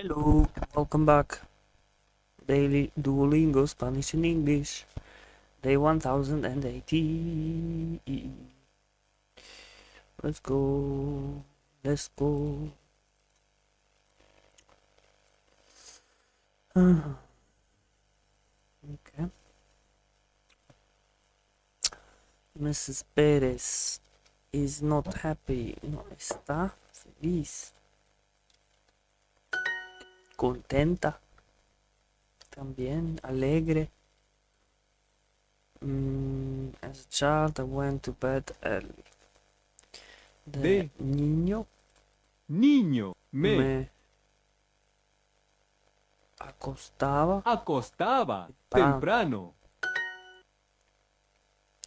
Hello and welcome back. Daily Duolingo Spanish and English. Day 1080. Let's go. Let's go. Okay. Mrs. Perez is not happy. No está feliz. Contenta. También alegre. As a child, I went to bed early. De niño Niño, me acostaba acostaba temprano.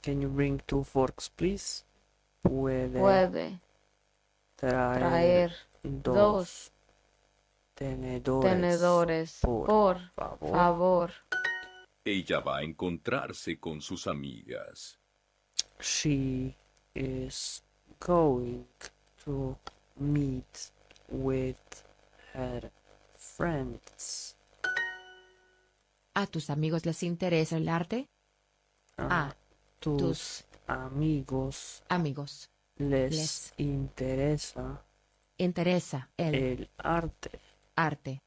Can you bring 2 forks, please? Puede traer dos tenedores, por favor. Ella va a encontrarse con sus amigas. She is going to meet with her friends. ¿A tus amigos les interesa el arte? A tus amigos Amigos. les interesa Interesa el el arte. arte.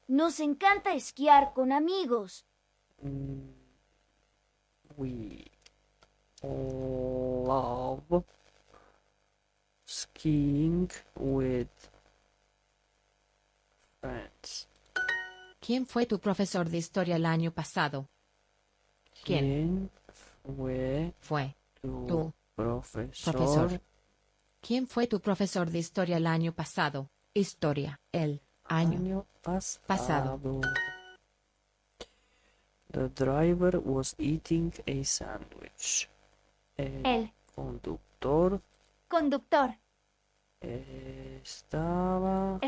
Nos encanta esquiar con amigos. We love skiing with friends. ¿Quién fue tu profesor de historia el año pasado? ¿Quién Fue fue tu profesor profesor? ¿Quién fue tu profesor de historia el año pasado? Historia, el año pasado. The driver was eating a sandwich. El conductor conductor estaba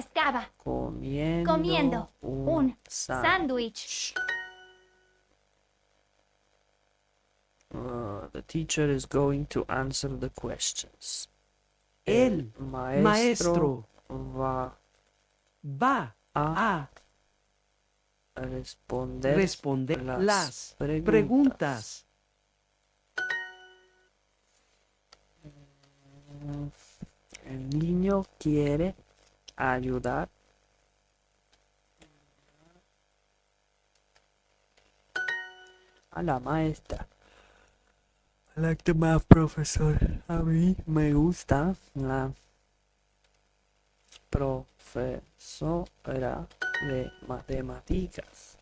comiendo un sándwich. The teacher is going to answer the questions. El maestro va va a a responder las preguntas. El niño quiere ayudar a la maestra. I like the math professor. A mí me gusta la profesora de matemáticas.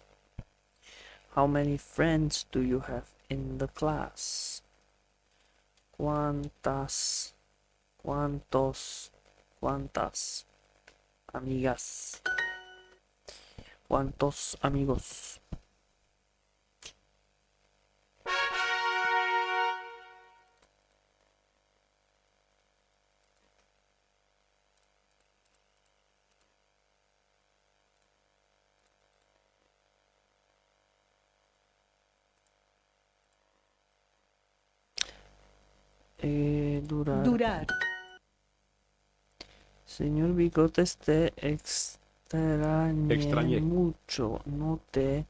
How many friends do you have in the class? ¿Cuántas amigas? ¿Cuántos amigos? Durar. Señor Bigotes, te extrañé mucho. No te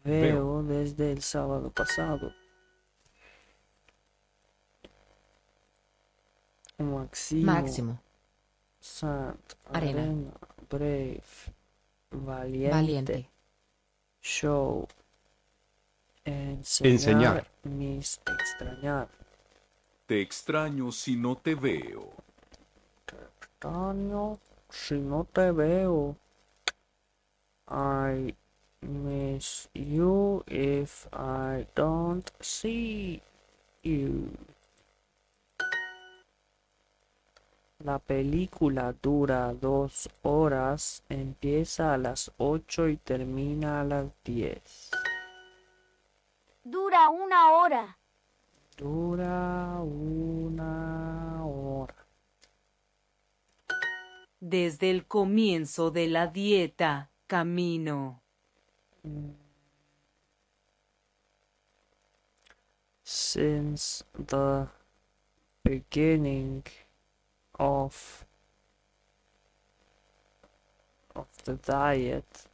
veo desde el sábado pasado. Máximo. Sant, Arena. Brave. Valiente. Show. Enseñar. Mis extrañar. Te extraño si no te veo. Extraño si no te veo. I miss you if I don't see you. La película dura 2 horas, empieza a las 8 y termina a las 10. dura 1 hora. Dura 1 hora. Desde el comienzo de la dieta, camino. Since the beginning of of the diet,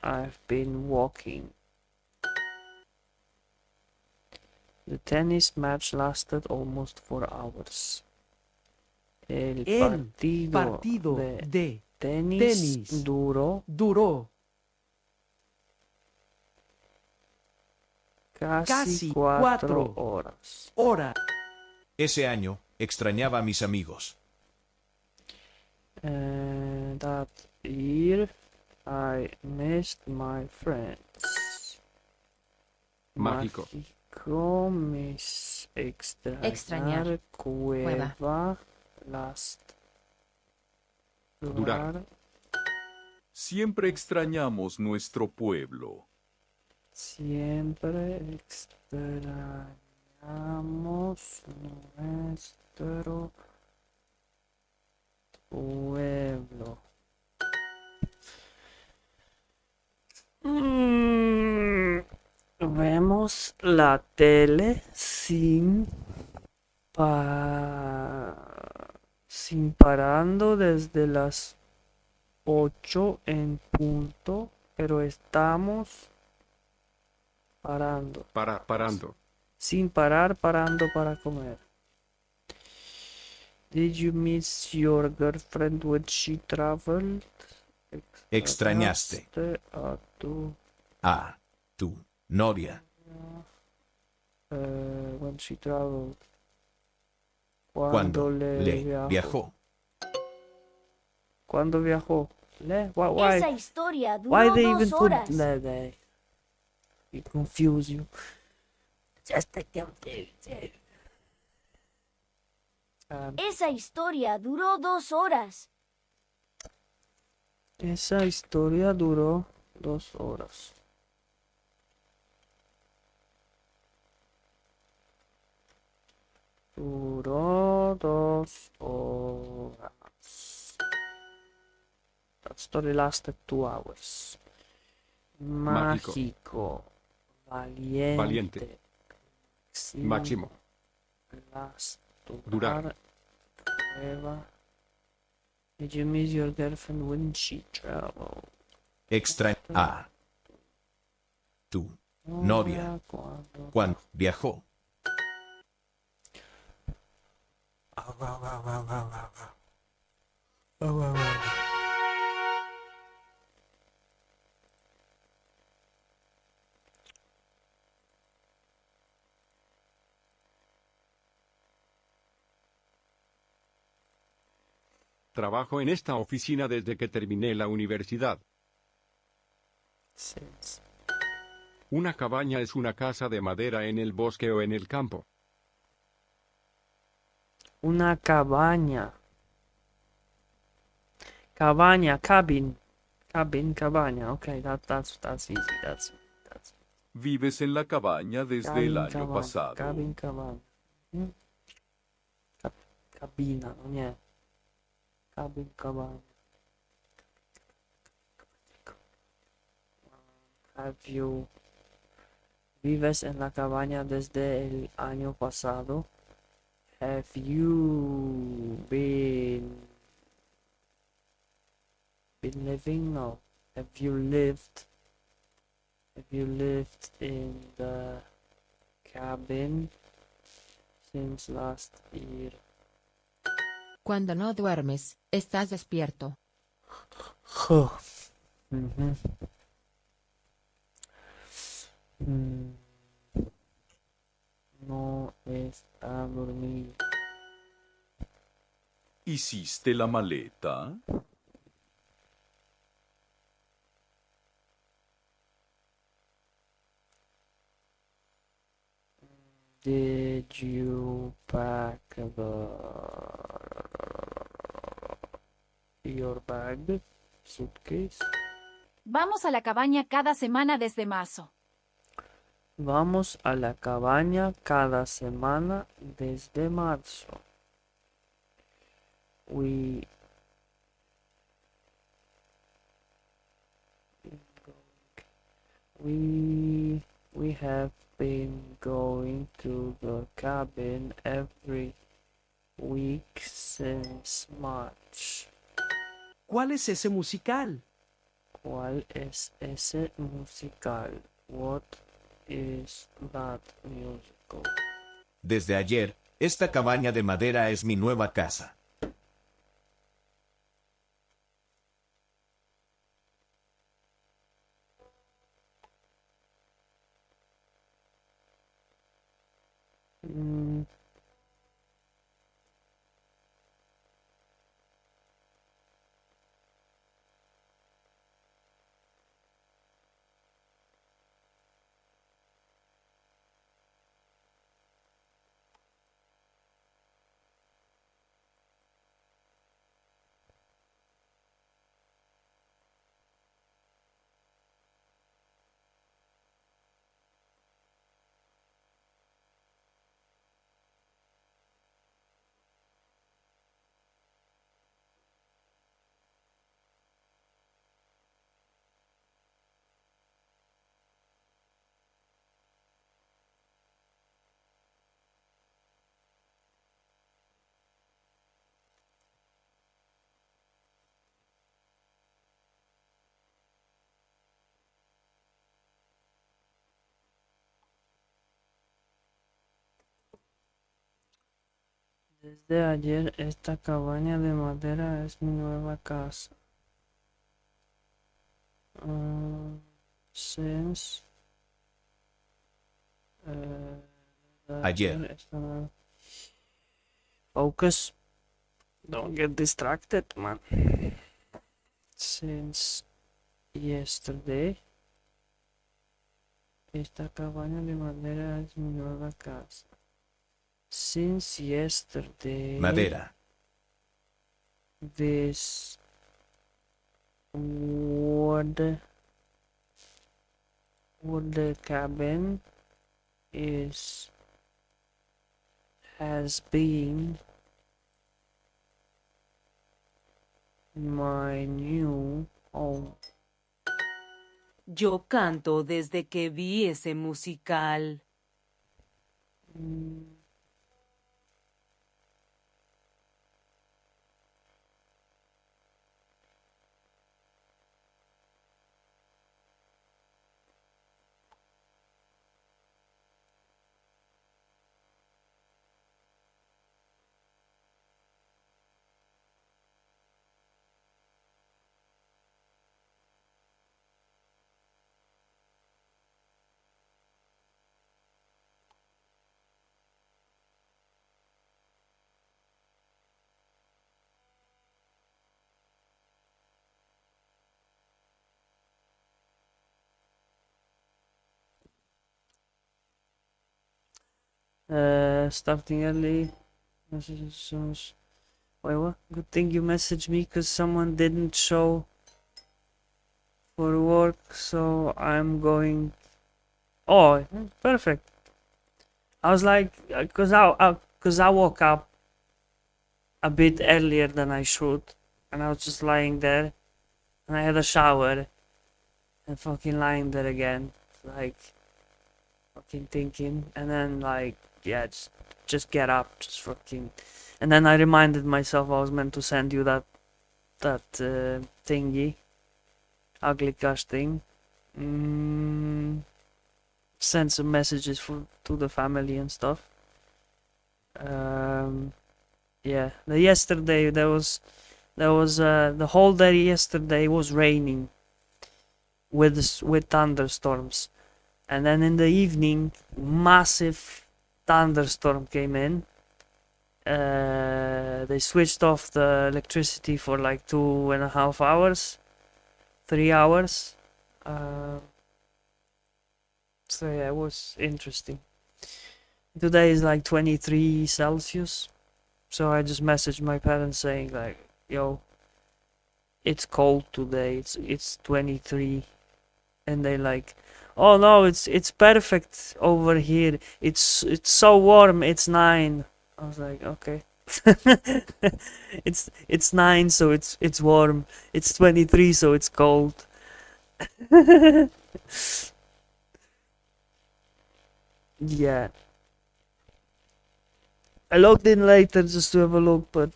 I've been walking. The tennis match lasted almost 4 hours. El partido de tenis duró casi 4 horas. Ese año, extrañaba a mis amigos. That year, I missed my friends. Mágico. Extrañar. Cueva. Last. Durar. Siempre extrañamos nuestro pueblo. Siempre extrañamos nuestro pueblo. Vemos la tele sin parando desde las 8 en punto, pero estamos parando. Parando. Sin parar, parando para comer. Did you miss your girlfriend when she traveled? Extrañaste a tu a tu novia. when she traveled. Cuando le viajó. ¿Cuándo viajó? Why? Esa historia Why duró they 2 even put horas. le there? It confuse you. Just a confuse. Esa historia duró 2 horas. Esa historia duró 2 horas. Duró 2 horas. That story lasted 2 hours. Mágico. Valiente. Máximo. Durar. Prueba. Did you miss your girlfriend when she traveled? A tu novia. Cuando viajó. Trabajo en esta oficina desde que terminé la universidad. Since. Una cabaña es una casa de madera en el bosque o en el campo. Una cabaña. Cabaña, cabin. Cabaña. Okay, that's easy. That's Vives en la cabaña desde el año cabaña, pasado. cabaña. Cabina, no nie. Cabaña. Vives en la cabaña desde el año pasado. Have you been living? No. Have you lived in the cabin since last year? Cuando no duermes, estás despierto. Mhm. No está dormido. ¿Hiciste la maleta? Did you pack your bag, suitcase? Vamos a la cabaña cada semana desde marzo. Vamos a la cabaña cada semana desde marzo. We have been going to the cabin every week since March. ¿Cuál es ese musical? ¿Cuál es ese musical? What is that musical? Desde ayer, esta cabaña de madera es mi nueva casa. Mm, Desde ayer esta cabaña de madera es mi nueva casa. Since Ayer. Focus. Don't get distracted, man. Since yesterday esta cabaña de madera es mi nueva casa. Since yesterday Madera. this wood cabin has been my new home. Yo canto desde que vi ese musical. Starting early. Wait, what? Good thing you messaged me because someone didn't show for work, so I'm going. Oh, perfect. I was like, cause I woke up a bit earlier than I should, and I was just lying there, and I had a shower, and fucking lying there again, like fucking thinking, and then like yeah, just get up, just fucking, and then I reminded myself I was meant to send you that thingy, ugly gosh thing. Send some messages to the family and stuff. Yeah, yesterday the whole day yesterday was raining with thunderstorms, and then in the evening massive thunderstorm came in. They switched off the electricity for like 2.5 hours, 3 hours. So yeah, it was interesting. Today is like 23 Celsius. So I just messaged my parents saying like, yo, it's cold today. It's 23. And they like, oh no, it's perfect over here. It's so warm. It's 9. I was like, okay. it's 9, so it's warm. It's 23, so it's cold. Yeah. I logged in later just to have a look, but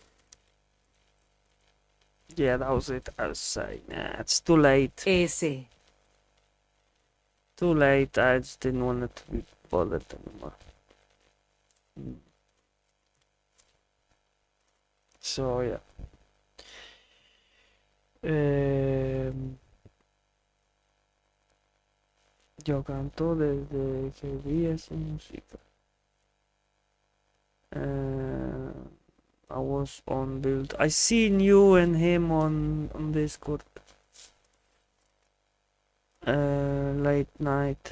Yeah, that was it. I was saying, nah, it's too late. S. Too late. I just didn't want it to be bothered anymore. So yeah. Yo canto desde que vi esa música. I was on build. I seen you and him on Discord. Late night.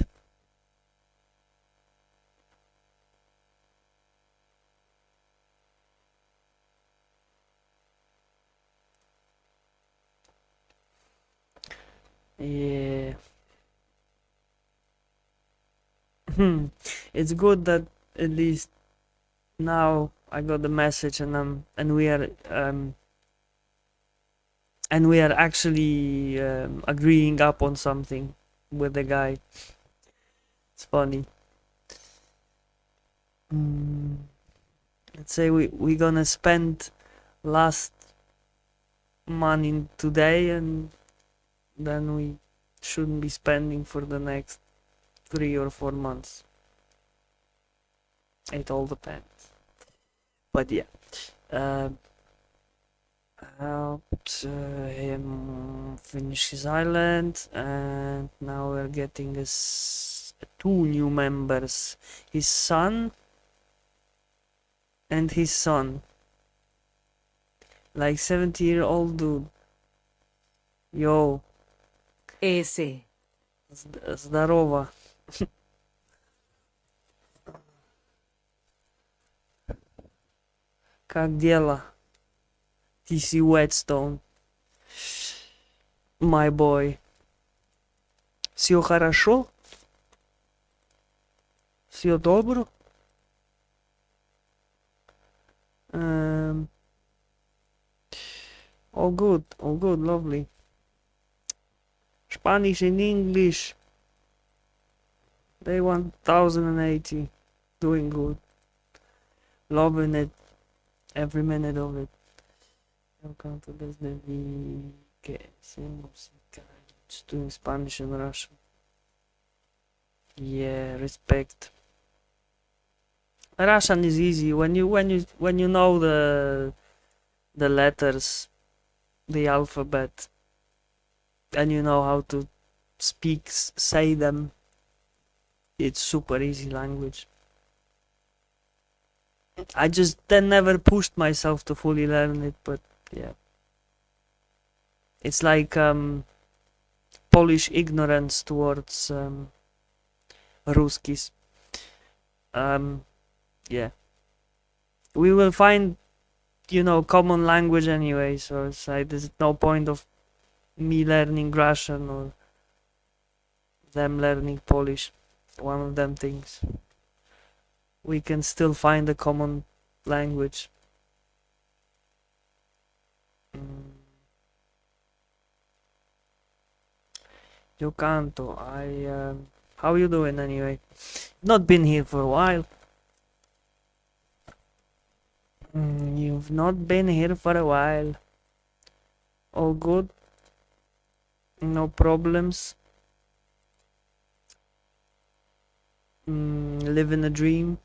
Yeah. It's good that at least now I got the message and we are actually agreeing up on something with the guy. It's funny. Let's say we gonna spend last money today, and then we shouldn't be spending for the next 3 or 4 months. It all depends. But yeah, helped him finish his island, and now we're getting us 2 new members: his son and his son. Like 70-year-old dude. Yo, S. здорово. Как дела? TC Whetstone. My boy. Все хорошо? Все добро? All good, lovely. Spanish and English. Day 1080. Doing good. Loving it. Every minute of it. Welcome to this just doing Spanish and Russian. Yeah, respect. Russian is easy when you know the letters, the alphabet, and you know how to speak, say them. It's super easy language. I just then never pushed myself to fully learn it, but yeah. It's like Polish ignorance towards Ruskis. Yeah. We will find, common language anyway, so it's like there's no point of me learning Russian or them learning Polish. One of them things. We can still find a common language. Yo canto. How you doing anyway? Not been here for a while. You've not been here for a while. All good? No problems? Living a dream?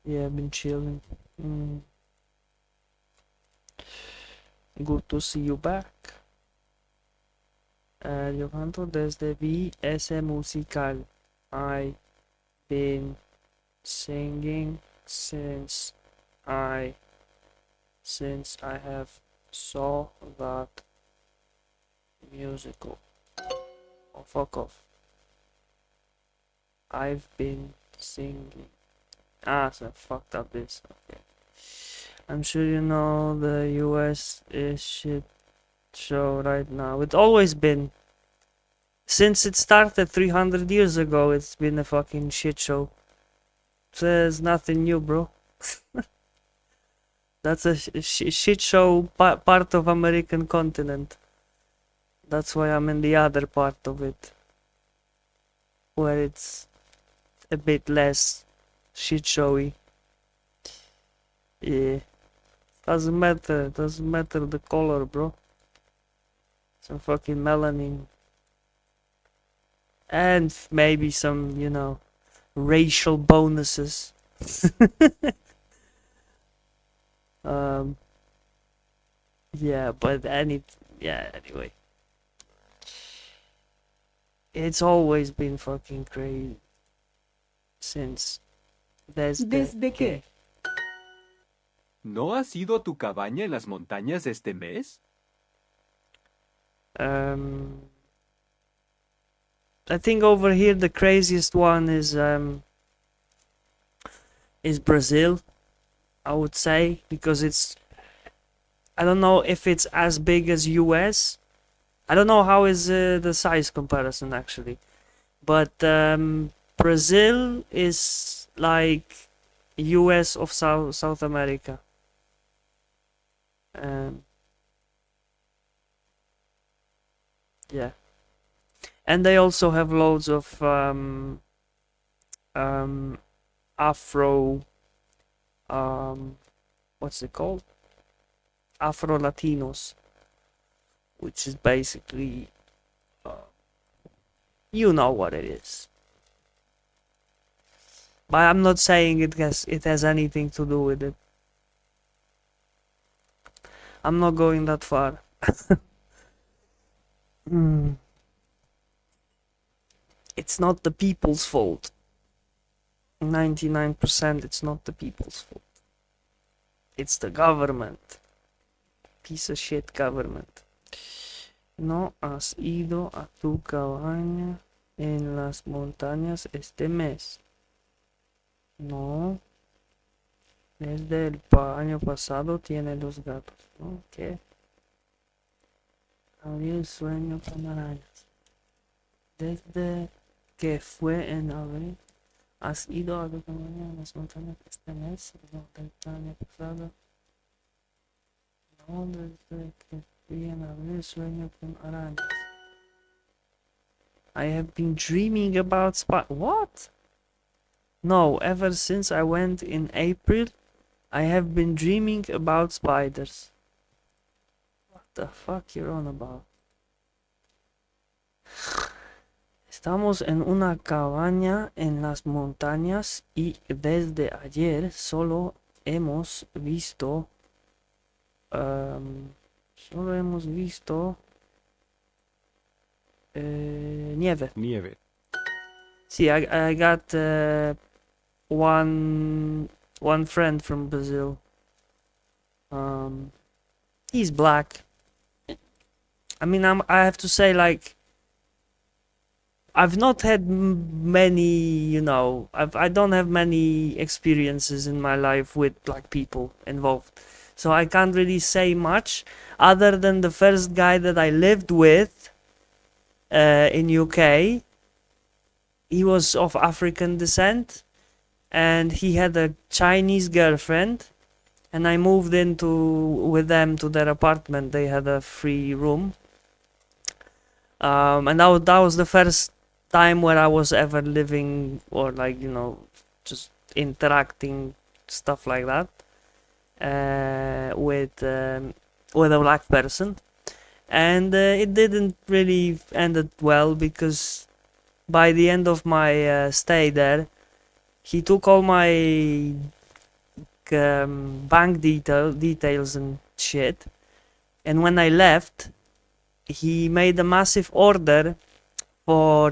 Yeah, I've been chilling. Good to see you back. Yo canto desde VS Musical. I've been singing since I have saw that musical. Oh, fuck off. I've been singing. So I fucked up this. Okay. I'm sure you know the US is shit show right now. It's always been. Since it started 300 years ago, it's been a fucking shit show. There's nothing new, bro. That's a shit show part of American continent. That's why I'm in the other part of it, where it's a bit less shit showy. Yeah. Doesn't matter. Doesn't matter the color, bro. Some fucking melanin. And maybe some, you know, racial bonuses. um. Yeah, but anyway. It's always been fucking crazy since ¿Desde qué? ¿No has ido a tu cabaña en las montañas este mes? I think over here the craziest one is Brazil, I would say, because it's, I don't know if it's as big as US. I don't know how is the size comparison actually, but Brazil is like US of South America. Yeah, and they also have loads of Afro, what's it called? Afro Latinos, which is basically, you know what it is. But I'm not saying it has anything to do with it. I'm not going that far. It's not the people's fault. 99% it's not the people's fault. It's the government. Piece of shit government. No has ido a tu cabaña en las montañas este mes. No. Desde el año pasado tiene dos gatos. ¿No? ¿Qué? Había el sueño con arañas. Desde que fue en abril. ¿Has ido a tu cabaña en las montañas este mes? No, del año pasado. No, desde que fui en abril sueño con arañas. I have been dreaming about what? No, ever since I went in April, I have been dreaming about spiders. What the fuck you're on about? Estamos en una cabaña en las montañas y desde ayer solo hemos visto nieve. Nieve. See, I got one friend from Brazil. He's black. I mean, I have to say, like, I've not had many, you know, I don't have many experiences in my life with black people involved. So I can't really say much other than the first guy that I lived with in UK. He was of African descent and he had a Chinese girlfriend, and I moved with them to their apartment. They had a free room. And that was the first time where I was ever living or, like, you know, just interacting, stuff like that, with a black person. And it didn't really end well, because by the end of my stay there, he took all my bank details and shit. And when I left, he made a massive order for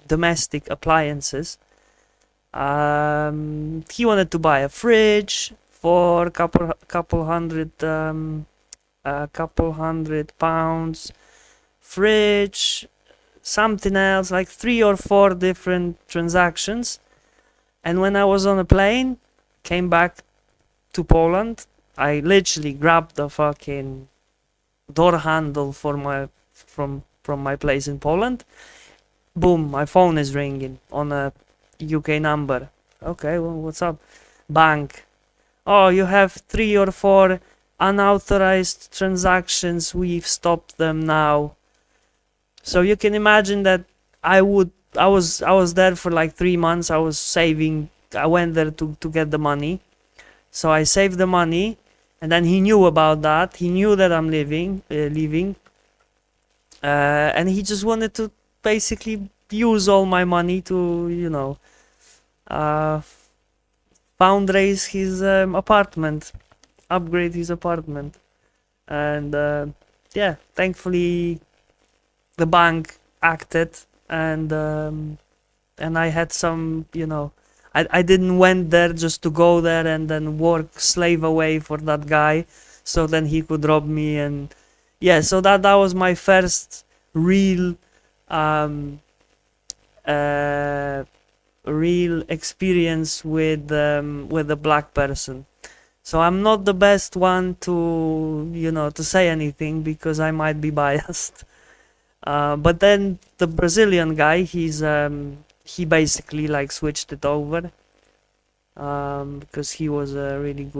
domestic appliances. He wanted to buy a fridge for a couple hundred pounds, fridge, something else, like 3 or 4 different transactions. And when I was on a plane, came back to Poland, I literally grabbed the fucking door handle for from my place in Poland. Boom, my phone is ringing on a UK number. Okay, well, what's up? Bank. Oh, you have 3 or 4 unauthorized transactions. We've stopped them now. So you can imagine that I was there for like 3 months. I was saving. I went there to get the money. So I saved the money, And then he knew about that. He knew that I'm leaving, and he just wanted to basically use all my money to, uh, fundraise his apartment, upgrade his apartment. And yeah, thankfully the bank acted, and I had some, I didn't went there just to go there and then work slave away for that guy so then he could rob me. And yeah, so that was my first real um real experience with a black person. So I'm not the best one to, to say anything because I might be biased. But then the Brazilian guy, he basically like switched it over, because he was a really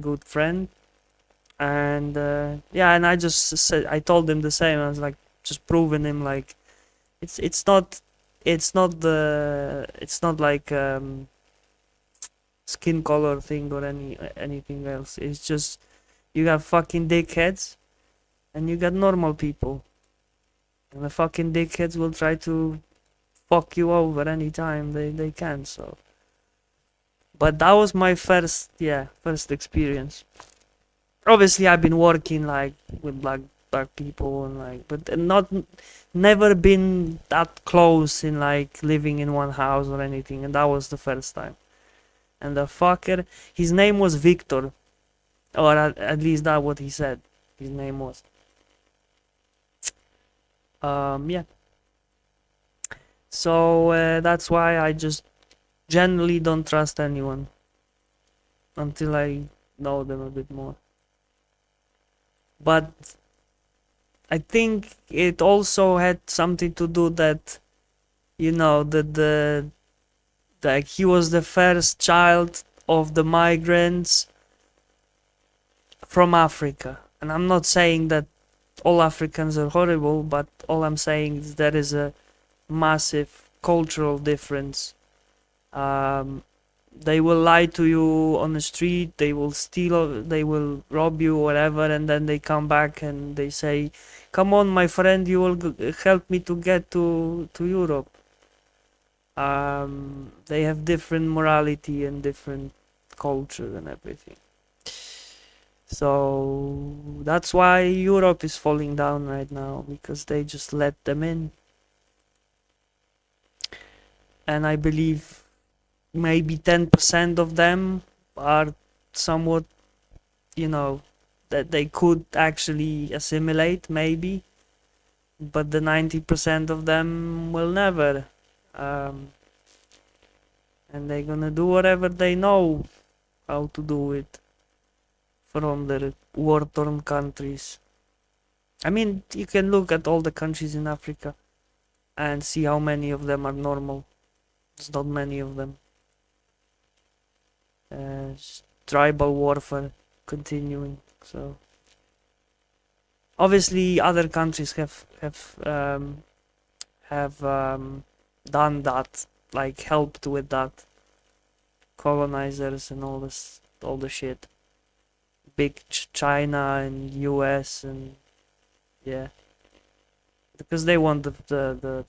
good friend. And yeah, and I just said, I told him the same. I was like, just proving him like it's not like skin color thing or anything else. It's just you got fucking dickheads and you got normal people, and the fucking dickheads will try to fuck you over anytime they can. So, but that was my first experience. Obviously I've been working like with black people and like, but never been that close in like living in one house or anything, and that was the first time. And the fucker, his name was Victor, or at least that's what he said his name was. Yeah, so that's why I just generally don't trust anyone until I know them a bit more. But I think it also had something to do that, like he was the first child of the migrants from Africa. And I'm not saying that all Africans are horrible, but all I'm saying is there is a massive cultural difference. They will lie to you on the street, they will steal, they will rob you, whatever, and then they come back and they say, come on, my friend, you will help me to get to Europe. They have different morality and different culture and everything. So that's why Europe is falling down right now, because they just let them in. And I believe maybe 10% of them are somewhat, that they could actually assimilate, maybe. But the 90% of them will never. And they're gonna do whatever they know how to do it from their war-torn countries. I mean, you can look at all the countries in Africa and see how many of them are normal. There's not many of them. Tribal warfare continuing. So obviously other countries have done that, like helped with that, colonizers and all the shit, big China and US, and yeah, because they want the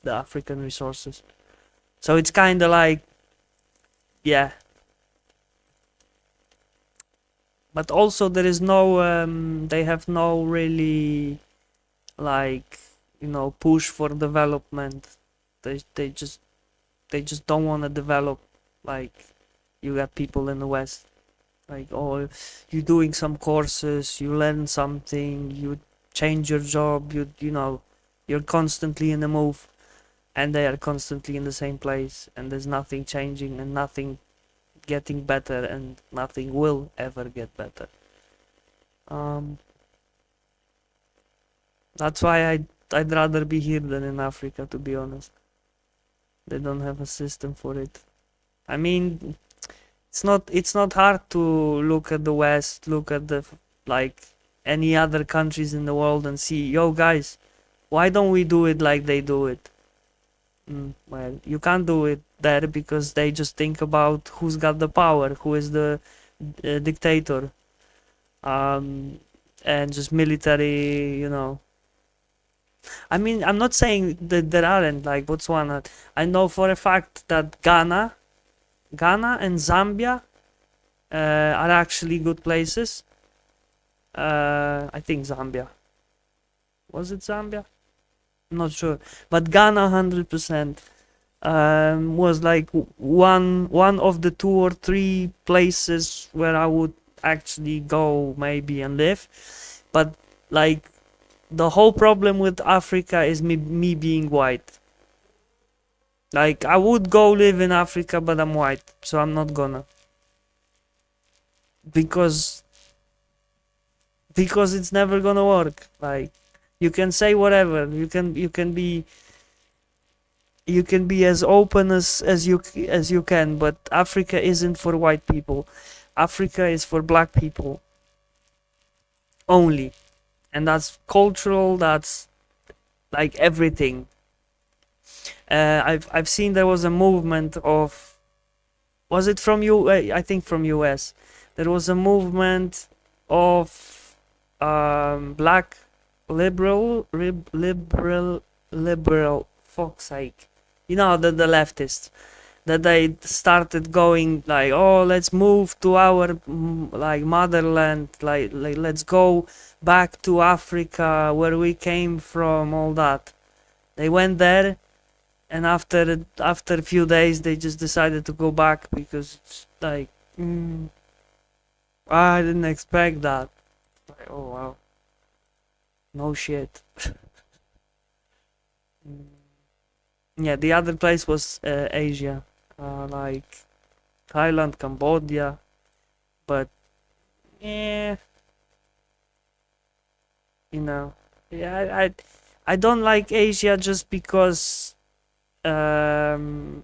African resources. So it's kind of like, yeah. But also there is no, they have no really, like, push for development. They just don't want to develop. Like, you got people in the West, like, oh, you're doing some courses, you learn something, you change your job, you're constantly in the move, and they are constantly in the same place, and there's nothing changing and nothing getting better, and nothing will ever get better. That's why I'd rather be here than in Africa, to be honest. They don't have a system for it. I mean, it's not hard to look at the West, look at the like any other countries in the world and see, yo guys, why don't we do it like they do it? Well, you can't do it there because they just think about who's got the power, who is the dictator, and just military, you know. I mean, I'm not saying that there aren't, like Botswana. I know for a fact that Ghana and Zambia are actually good places. I think Zambia. Was it Zambia? I'm not sure. But Ghana 100% was like one of the 2 or 3 places where I would actually go maybe and live. But like the whole problem with Africa is me being white. Like I would go live in Africa, but I'm white, so I'm not gonna. Because it's never gonna work. Like you can say whatever, you can be as open as you can, but Africa isn't for white people. Africa is for black people only, and that's cultural, that's like everything. I've seen there was a movement of, was it from I think from US. There was a movement of black liberal, fuck's sake, you know, the leftists, that they started going like, oh, let's move to our like motherland, like let's go back to Africa where we came from, all that. They went there, and after a few days they just decided to go back because it's like, I didn't expect that. Like, oh wow, no shit. Yeah, the other place was Asia, like Thailand, Cambodia, but yeah, you know, yeah, I don't like Asia just because the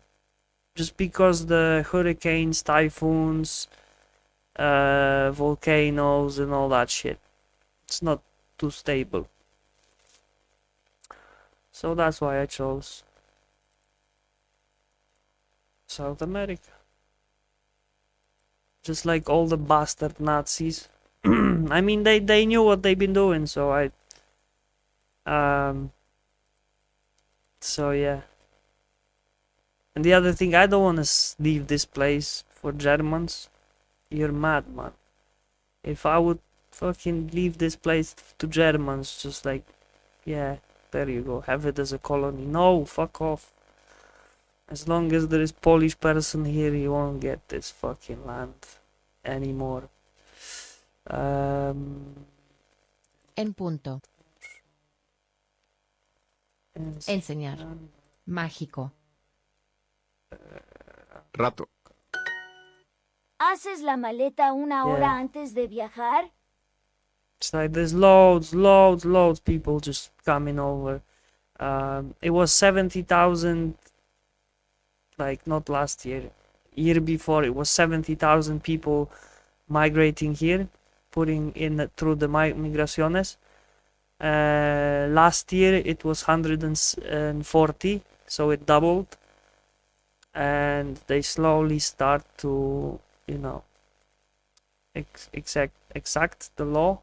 hurricanes, typhoons, volcanoes, and all that shit. It's not too stable, so that's why I chose South America. Just like all the bastard Nazis. I mean, they knew what they've been doing, so so yeah. And the other thing, I don't want to leave this place for Germans. You're mad, man. If I would fucking leave this place to Germans, just like, yeah, there you go, have it as a colony. No, fuck off. As long as there is Polish person here, you won't get this fucking land anymore. En punto. Enseñar. Mágico. Rato. ¿Haces la maleta una hora antes de viajar? It's like there's loads people just coming over. It was 70,000, like not last year, year before, it was 70,000 people migrating here, putting in through the migraciones. Last year it was 140, so it doubled, and they slowly start to, you know, exact the law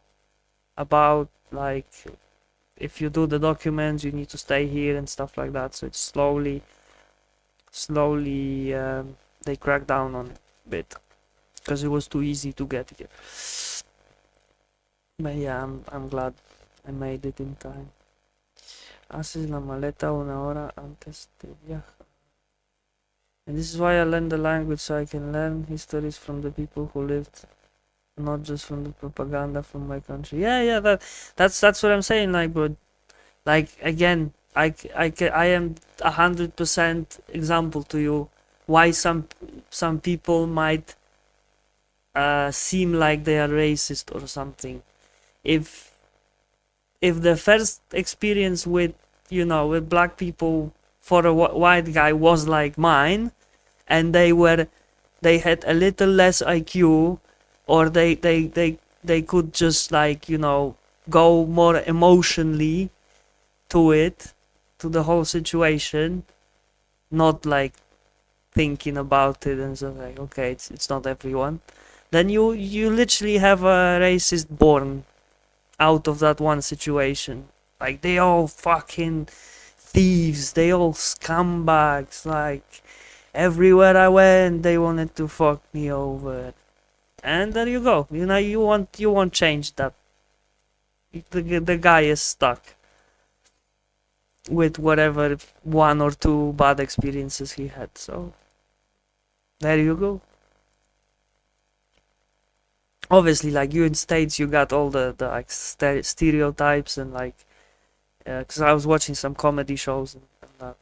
about, like, if you do the documents you need to stay here and stuff like that. So it's slowly they crack down on it a bit because it was too easy to get here. But yeah, I'm glad I made it in time. Haces la maleta una hora antes de viajar. And this is why I learned the language, so I can learn histories from the people who lived, not just from the propaganda from my country. Yeah, that's what I'm saying, like, bro. Like, again, I am 100% example to you why some people might seem like they are racist or something. If the first experience with, you know, with black people for a white guy was like mine, and they had a little less IQ, or they could just, like, you know, go more emotionally to the whole situation, not like thinking about it and so, like, okay, it's not everyone. then you literally have a racist born out of that one situation. Like, they all fucking thieves, they all scumbags, like, everywhere I went they wanted to fuck me over. And there you go, you know, you won't change that. The guy is stuck with whatever one or two bad experiences he had, so there you go. Obviously, like, you in States, you got all the like stereotypes, and like, because I was watching some comedy shows and that.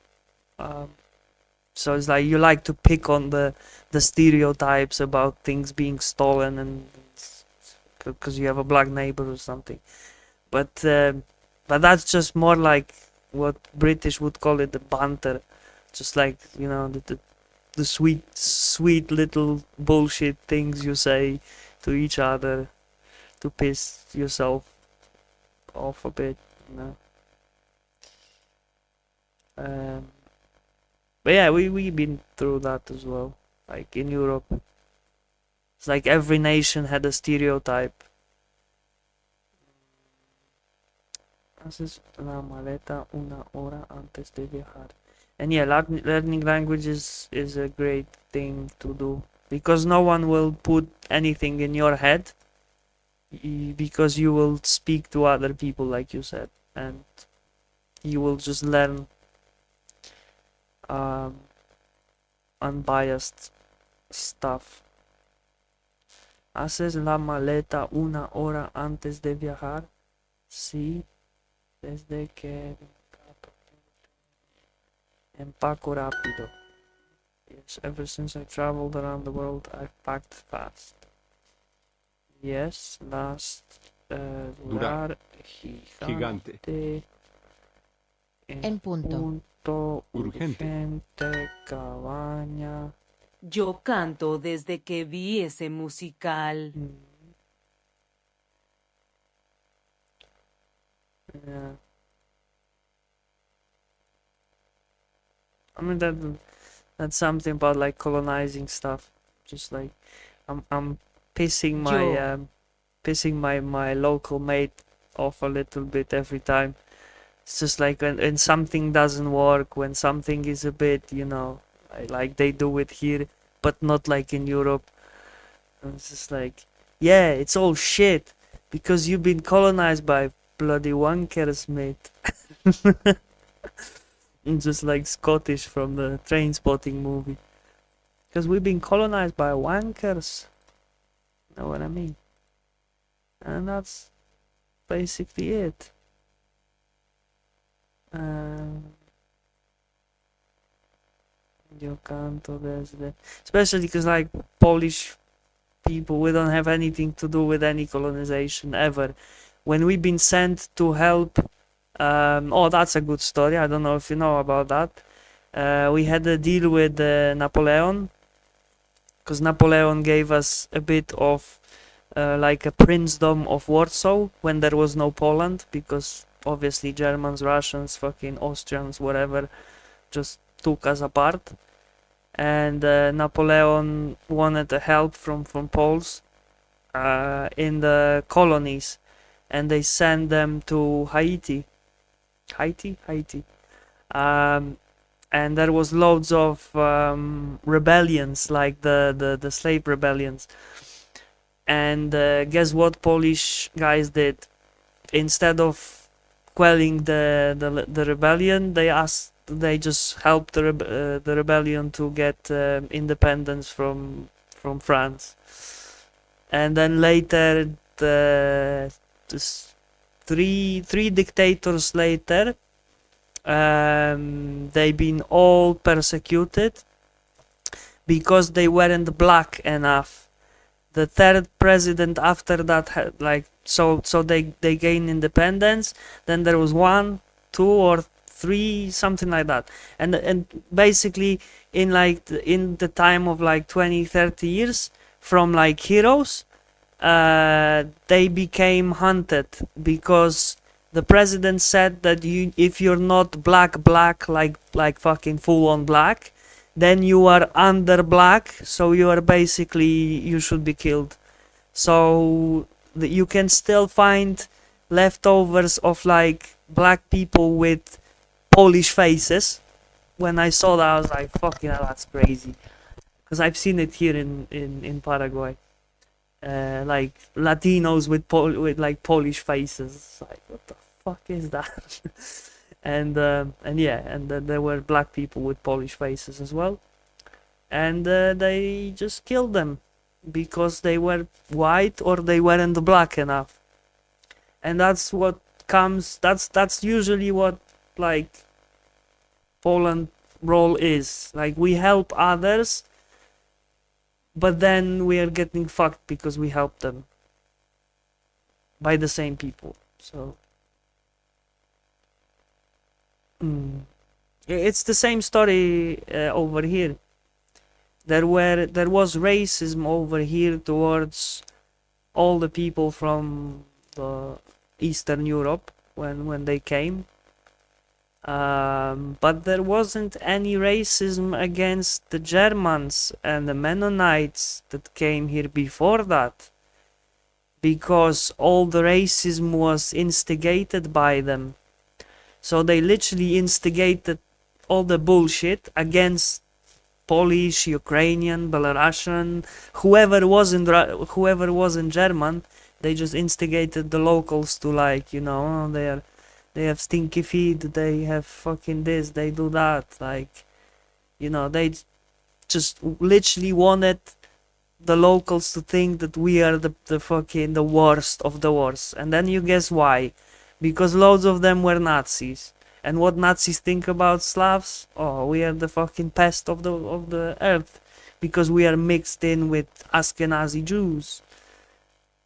So it's like you like to pick on the stereotypes about things being stolen, and because you have a black neighbor or something. But that's just more like what British would call it, the banter. Just like, you know, the sweet little bullshit things you say to each other to piss yourself off a bit, you know. But yeah, we've been through that as well. Like, in Europe, it's like every nation had a stereotype. Haces la maleta una hora antes de viajar. And yeah, learning languages is a great thing to do, because no one will put anything in your head, because you will speak to other people, like you said, and you will just learn unbiased stuff. ¿Haces la maleta una hora antes de viajar? Sí, desde que empaco rápido. Yes, ever since I traveled around the world, I've packed fast. Yes, last durar gigante. En punto. Urgente. Cabaña. Yo canto desde que vi ese musical. Yeah. I mean, that's something about like colonizing stuff. Just like I'm pissing my local mate off a little bit every time. It's just like when something doesn't work, when something is a bit, you know, like they do it here, but not like in Europe. And it's just like, yeah, it's all shit because you've been colonized by bloody wankers, mate. Just like Scottish from the Trainspotting movie. Because we've been colonized by wankers. Know what I mean? And that's basically it. Yo canto desde... Especially because, like, Polish people, we don't have anything to do with any colonization ever. When we've been sent to help... oh, that's a good story. I don't know if you know about that. We had a deal with Napoleon. Because Napoleon gave us a bit of... like a princedom of Warsaw when there was no Poland, because obviously Germans, Russians, fucking Austrians, whatever, just took us apart. And Napoleon wanted the help from Poles in the colonies, and they sent them to Haiti. And there was loads of rebellions, like the slave rebellions. And guess what Polish guys did? Instead of quelling the rebellion, they just helped the rebellion to get independence from France. And then later, three dictators later, they've been all persecuted because they weren't black enough. The third president after that had, like, so they gained independence. Then there was 1, 2, or 3, something like that. And basically in the time of like 20-30 years, from like heroes, they became hunted because the president said that if you're not black like fucking full on black, then you are under black, so you should be killed. So you can still find leftovers of like black people with Polish faces. When I saw that, I was like, fucking hell, that's crazy. Because I've seen it here in Paraguay. Like Latinos with like Polish faces. It's like, what the fuck is that? and yeah, and there were black people with Polish faces as well. And they just killed them because they were white or they weren't black enough. And that's what comes. That's usually what like Poland role is. Like we help others, but then we are getting fucked because we help them by the same people. So it's the same story over here. There was racism over here towards all the people from the Eastern Europe when they came. But there wasn't any racism against the Germans and the Mennonites that came here before that, because all the racism was instigated by them. So they literally instigated all the bullshit against Polish, Ukrainian, Belarusian, whoever wasn't German. They just instigated the locals to, like, you know, they have stinky feet, they have fucking this, they do that, like, you know, they just literally wanted the locals to think that we are the fucking the worst of the worst. And then you guess why? Because loads of them were Nazis. And what Nazis think about Slavs? Oh, we are the fucking pest of the earth because we are mixed in with Ashkenazi Jews.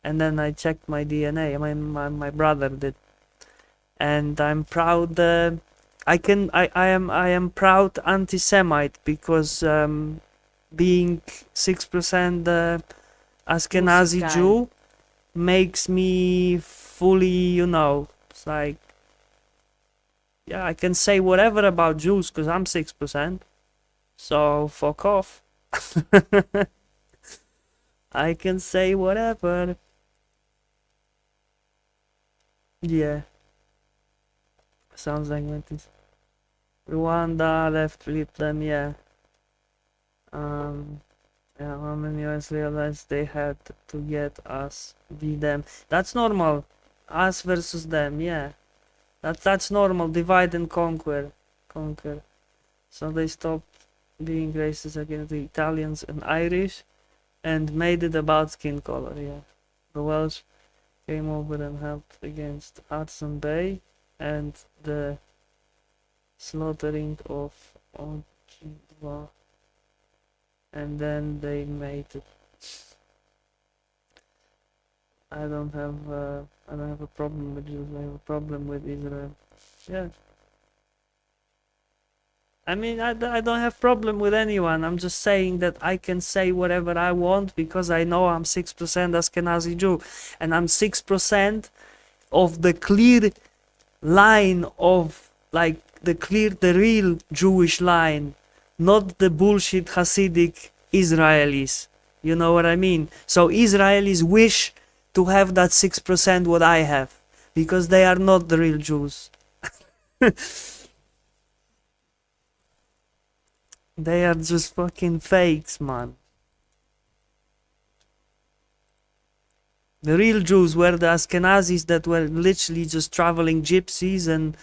And then I checked my DNA. My brother did, and I'm proud. I am proud anti-Semite because being 6% Ashkenazi Musical. Jew makes me fully, you know, it's like, yeah, I can say whatever about Jews because I'm 6%. So fuck off. I can say whatever. Yeah. Sounds like Metis. Rwanda left with them, yeah. Yeah, how many US realized they had to get us, be them. That's normal. Us versus them, yeah. That's normal. Divide and conquer. Conquer. So they stopped being racist against the Italians and Irish and made it about skin color, yeah. The Welsh came over and helped against Hudson Bay and the slaughtering of Ojibwa, and then they made it. I don't have a problem with Jews. I have a problem with Israel. Yeah. I mean, I don't have problem with anyone. I'm just saying that I can say whatever I want because I know I'm 6% Ashkenazi Jew, and I'm 6% of the clear line of, like, the real Jewish line, not the bullshit Hasidic Israelis. You know what I mean? So Israelis wish to have that 6% what I have because they are not the real Jews. They are just fucking fakes, man. The real Jews were the Ashkenazis that were literally just traveling gypsies, and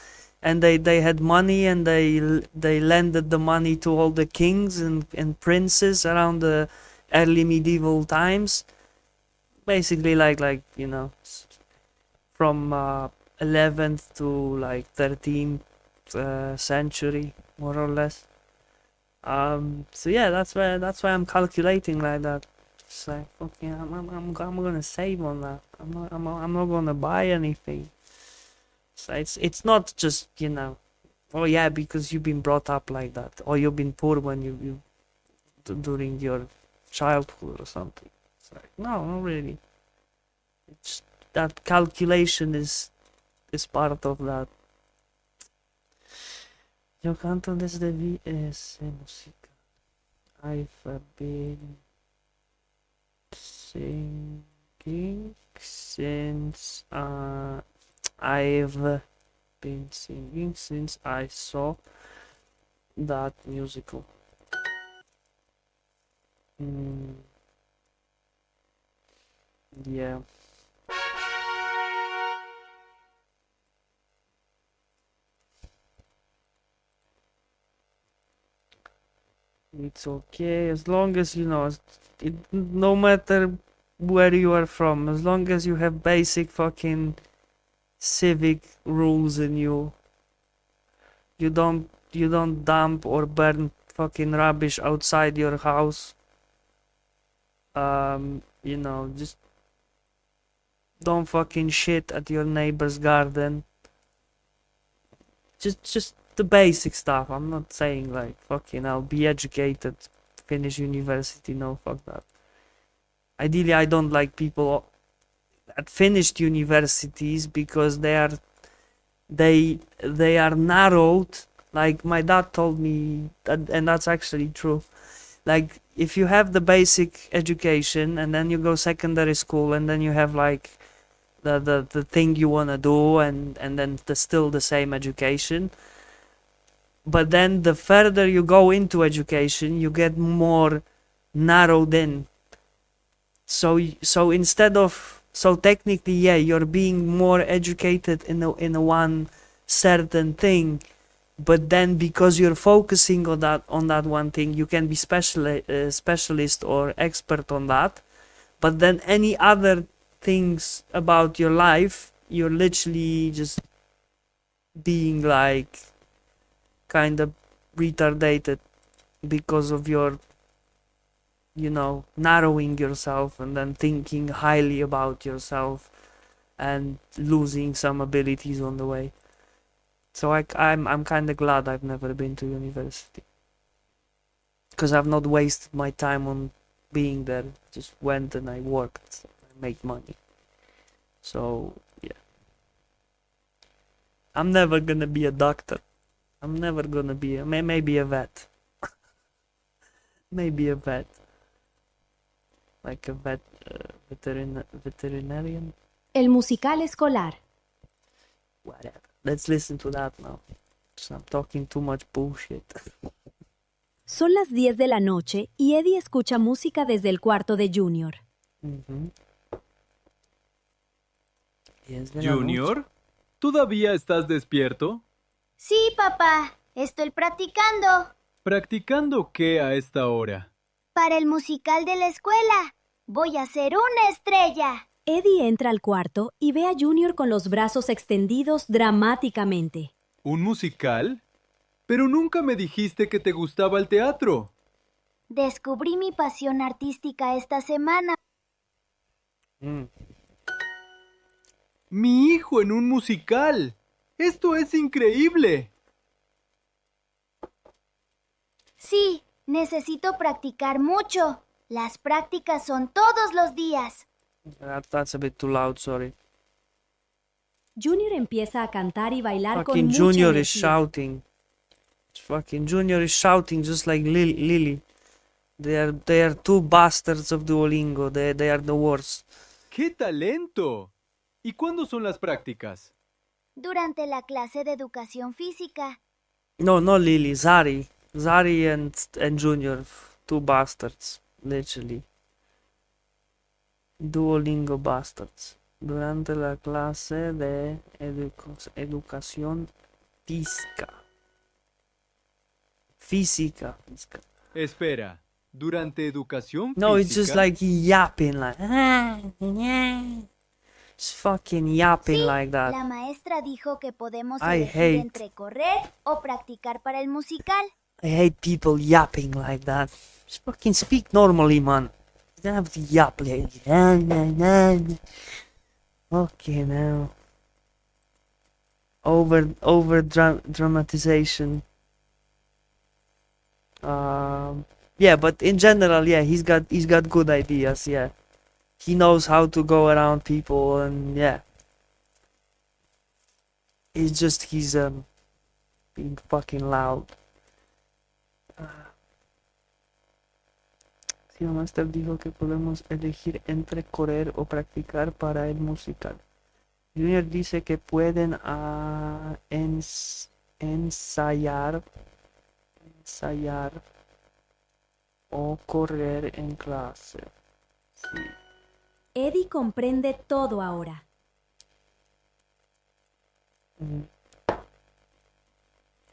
they had money, and they lended the money to all the kings and princes around the early medieval times. Basically, like you know, from 11th to like 13th century, more or less. So yeah, that's why I'm calculating like that. It's like, okay, I'm gonna save on that. I'm not gonna buy anything. So it's not just, you know, oh yeah, because you've been brought up like that, or you've been poor when you during your childhood or something. It's like, no, not really. It's that calculation is part of that. Yo canto desde VS música. I've been singing singing since I've been singing since I saw that musical. Yeah. It's okay as long as you know, no matter where you are from, as long as you have basic fucking civic rules in you. You don't dump or burn fucking rubbish outside your house. Just don't fucking shit at your neighbor's garden. Just the basic stuff. I'm not saying like fucking I'll be educated, finish university. No, fuck that. Ideally, I don't like people at finished universities because they are narrowed. Like my dad told me that, and that's actually true. Like if you have the basic education and then you go secondary school and then you have like the thing you want to do and then still the same education, but then the further you go into education you get more narrowed in. So instead of, so technically, yeah, you're being more educated in a one certain thing, but then because you're focusing on that one thing, you can be specialist or expert on that. But then any other things about your life, you're literally just being like kind of retarded because of your narrowing yourself and then thinking highly about yourself and losing some abilities on the way. So I'm kind of glad I've never been to university, because I've not wasted my time on being there. Just went and I worked, I made money. So yeah, I'm never gonna be a doctor. I'm never gonna be maybe a vet. Maybe a vet. Like a veterinarian. El musical escolar. Whatever. Let's listen to that now. I'm talking too much bullshit. Son las 10 de la noche y Eddie escucha música desde el cuarto de Junior. Junior, ¿todavía estás despierto? Sí, papá. Estoy practicando. ¿Practicando qué a esta hora? Para el musical de la escuela. Voy a ser una estrella. Eddie entra al cuarto y ve a Junior con los brazos extendidos dramáticamente. ¿Un musical? Pero nunca me dijiste que te gustaba el teatro. Descubrí mi pasión artística esta semana. Mi hijo en un musical. ¡Esto es increíble! Sí, necesito practicar mucho. Las prácticas son todos los días. That's a bit too loud, sorry. Junior empieza a cantar y bailar con Fucking mucha Junior is energía. shouting. Fucking Junior is shouting just like Lily. They are two bastards of Duolingo. They are the worst. ¡Qué talento! ¿Y cuándo son las prácticas? Durante la clase de educación física. No, not Lily. Zari. Zari and Junior. Two bastards. Literally. Duolingo bastards. Durante la clase de educación física. Física. Espera, ¿durante educación física? No, it's just like yapping, like. Just fucking yapping Sí, like that. la maestra dijo que podemos I elegir hate- entre correr o practicar para el musical. I hate people yapping like that. Just fucking speak normally, man. You don't have to yap like. Okay, now. Over dramatization. Yeah, but in general, yeah, he's got good ideas. Yeah, he knows how to go around people, and yeah, he's being fucking loud. Si el máster dijo que podemos elegir entre correr o practicar para el musical. Junior dice que pueden ensayar o correr en clase. Sí. Eddie comprende todo ahora.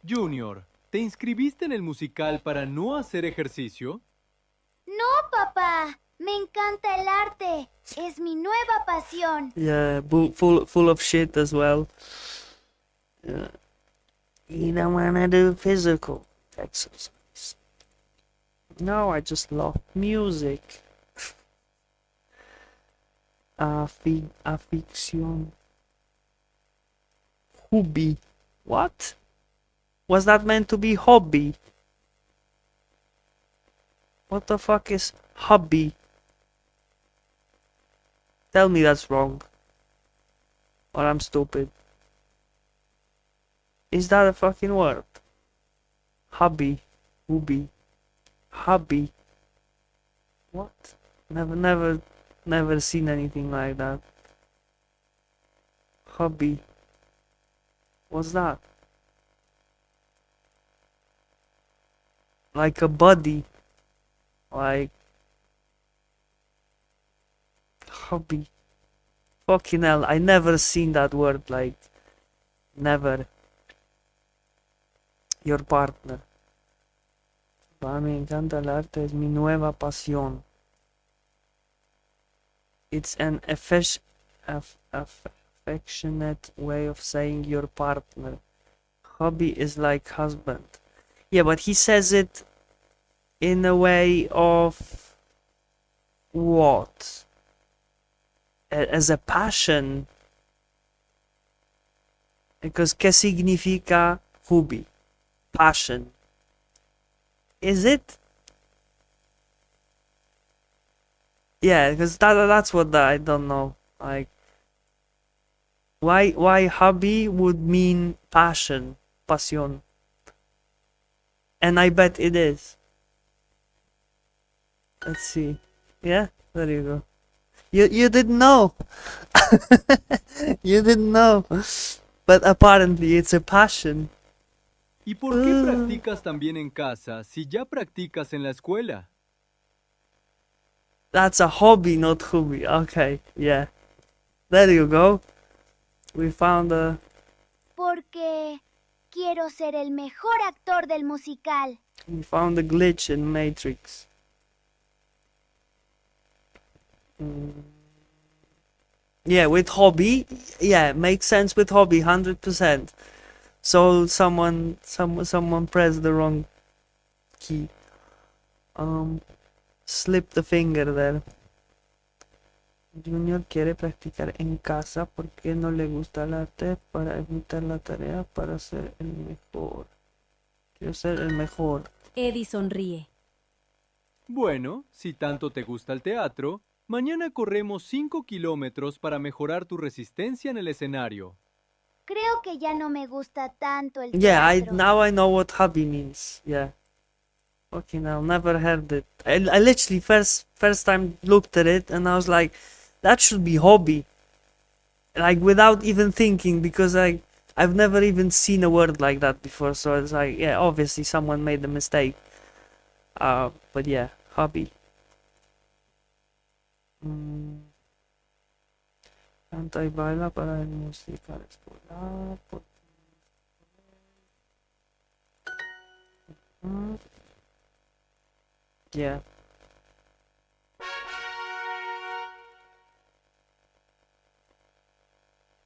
Junior, ¿te inscribiste en el musical para no hacer ejercicio? No, papá. Me encanta el arte. Es mi nueva pasión. Yeah, full of shit as well. Yeah. You don't wanna do physical exercise. No, I just love music. Afición. Hobby. What? Was that meant to be hobby? What the fuck is hobby? Tell me that's wrong. Or I'm stupid. Is that a fucking word? Hobby. Hobby. Hobby. What? Never seen anything like that. Hobby. What's that? Like a body. Like hobby. Fucking hell, I never seen that word, like never. Your partner. Pa, me encanta el arte, es mi nueva pasión. It's an affectionate way of saying your partner. Hobby is like husband. Yeah, but he says it in a way of what? As a passion. Because ¿qué significa hobby? Passion. Is it? Yeah, because that's what I don't know. Like, why hobby would mean passion, pasión? And I bet it is. Let's see. Yeah, there you go. You didn't know. You didn't know. But apparently it's a passion. ¿Y por qué practicas también en casa si ya practicas en la escuela? That's a hobby, not hobby. Okay, yeah. There you go. We found a... Porque quiero ser el mejor actor del musical. We found a glitch in Matrix. Yeah, with hobby, yeah, makes sense with hobby, 100%. So someone pressed the wrong key. Slip the finger there. Junior quiere practicar en casa porque no le gusta el arte para evitar la tarea para ser el mejor. Quiero ser el mejor. Eddie sonríe. Bueno, si tanto te gusta el teatro, mañana corremos 5 kilómetros para mejorar tu resistencia en el escenario. Creo que ya no me gusta tanto el Yeah, teatro. now I know what hobby means. Yeah. Okay, now never heard it. I literally first time looked at it and I was like, that should be hobby. Like without even thinking, because I've never even seen a word like that before. So it's like, yeah, obviously someone made a mistake. But yeah, hobby. Canta y baila para el musical escolar. Yeah.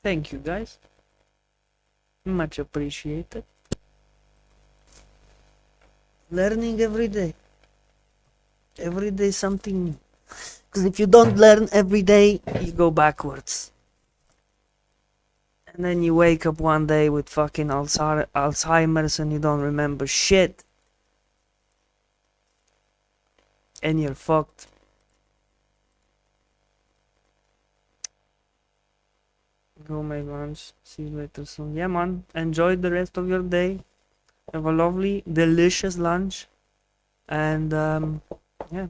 Thank you, guys. Much appreciated. Learning every day. Every day something new. Because if you don't learn every day, you go backwards. And then you wake up one day with fucking Alzheimer's and you don't remember shit. And you're fucked. Go make lunch. See you later soon. Yeah, man. Enjoy the rest of your day. Have a lovely, delicious lunch. And, yeah.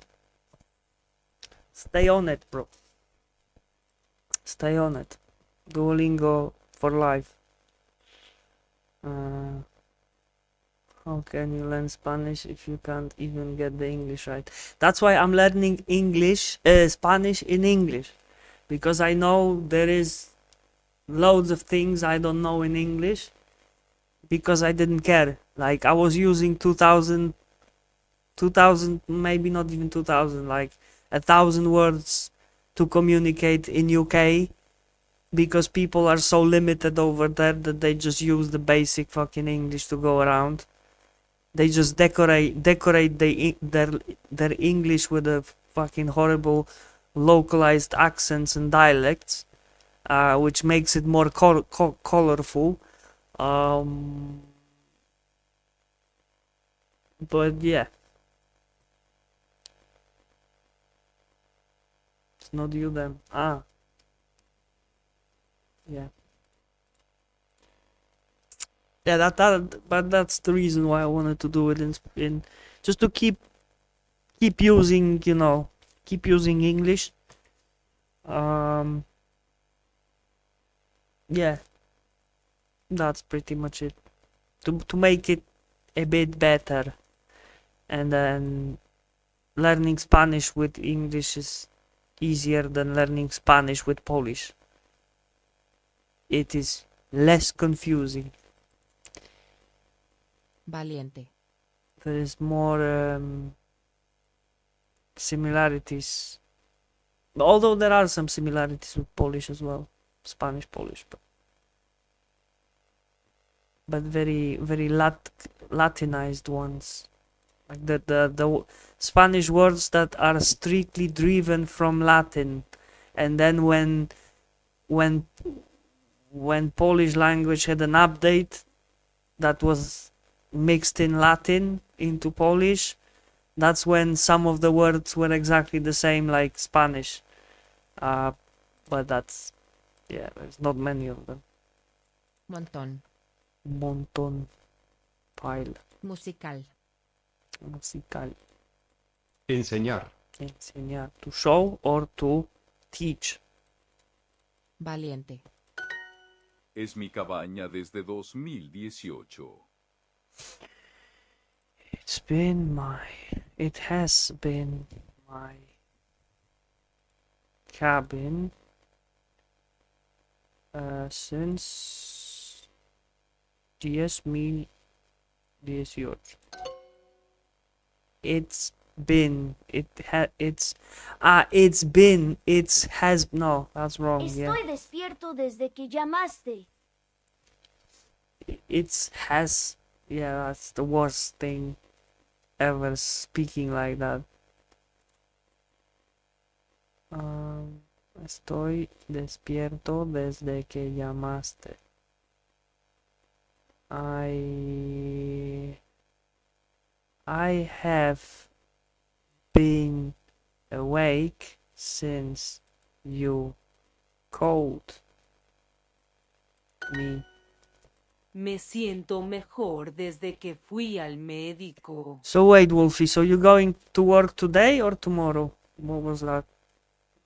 Stay on it, bro. Stay on it. Duolingo for life. How can you learn Spanish if you can't even get the English right? That's why I'm learning Spanish in English, because I know there is loads of things I don't know in English, because I didn't care. Like I was using 2000, maybe not even 2000, like 1,000 words to communicate in UK, because people are so limited over there that they just use the basic fucking English to go around. They just decorate their English with a fucking horrible localized accents and dialects, which makes it more colorful. But yeah, it's not you then. Yeah. Yeah, but that's the reason why I wanted to do it in just to keep using, keep using English. Yeah, that's pretty much it. To make it a bit better, and then learning Spanish with English is easier than learning Spanish with Polish. It is less confusing. Valiente. There is more similarities, although there are some similarities with Polish as well, Spanish Polish, but very very Latinized ones, like the Spanish words that are strictly driven from Latin, and then when Polish language had an update that was mixed in Latin into Polish, that's when some of the words were exactly the same like Spanish. But that's, yeah, there's not many of them. Montón. Montón. Pile. Musical. Musical. Enseñar. Enseñar. To show or to teach. Valiente. Es mi cabaña desde 2018. It has been my cabin since 2018. No, that's wrong. Estoy despierto desde que llamaste. Yeah, that's the worst thing ever, speaking like that. Estoy despierto desde que llamaste. I have been awake since you called me. Me siento mejor desde que fui al médico. So wait, Wolfie, so you're going to work today or tomorrow? What was that?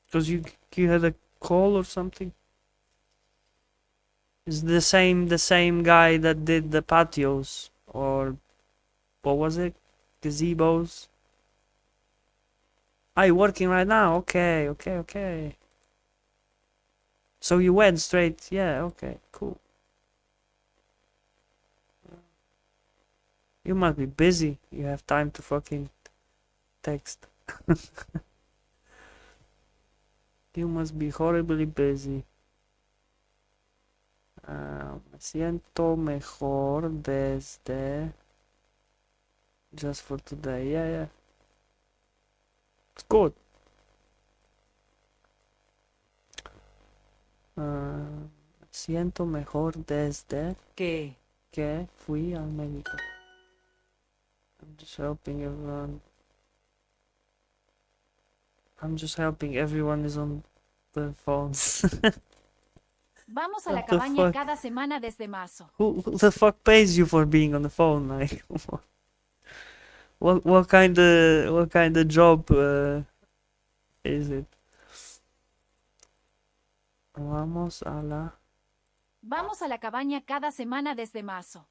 Because you had a call or something? Is the same guy that did the patios, or what was it? Gazebos? Are you working right now? Okay. So you went straight, yeah, okay, cool. You must be busy. You have time to fucking text. You must be horribly busy. Me siento mejor desde... Just for today. Yeah. It's good. Me siento mejor desde ¿Qué? que fui al médico. I'm just helping everyone. Everyone is on the phones. Vamos a la What the cabaña fuck? cada semana desde marzo. Who the fuck pays you for being on the phone? Like, what kind of job is it? Vamos a la... Vamos a la cabaña cada semana desde marzo.